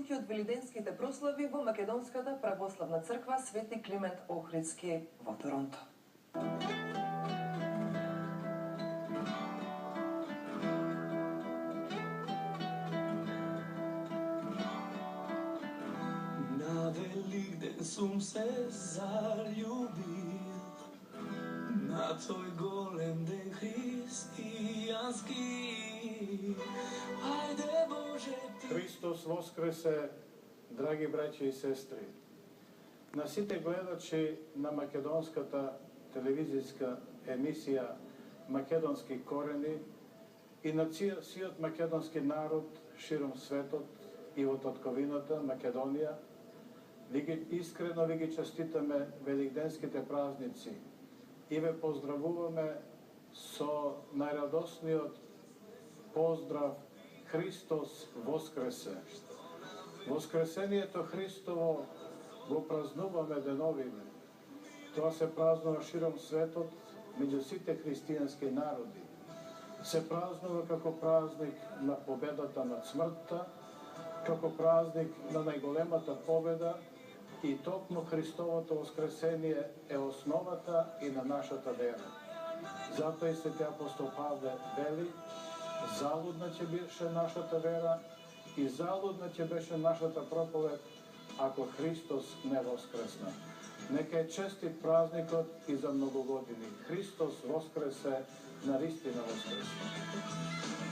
минути од велиденските прослави во Македонската православна црква Свети Климент Охридски во Торонто. На Великден сум се заљубил, на тој голем ден христијански. Ајде Боже ти. Христос воскресе, драги браќи и сестри. На сите гледачи на македонската телевизијска емисија Македонски корени и на сиот македонски народ широм светот и во татковината Македонија, искрено ви ги честитаме великденските празници и ве поздравуваме со најрадосниот поздрав Христос воскресе. Воскресението Христово го празнуваме деновиве. Тоа се празнува широм светот меѓу сите христијански народи. Се празнува како празник на победата над смртта, како празник на најголемата победа, и токму Христовото воскресение е основата и на нашата вера. Затоа и свети апостол Павле вели: залудна ќе беше нашата вера и залудна ќе беше нашата проповед ако Христос не воскресна. Нека е честит празникот и за многу години. Христос воскресе, наистина воскресе.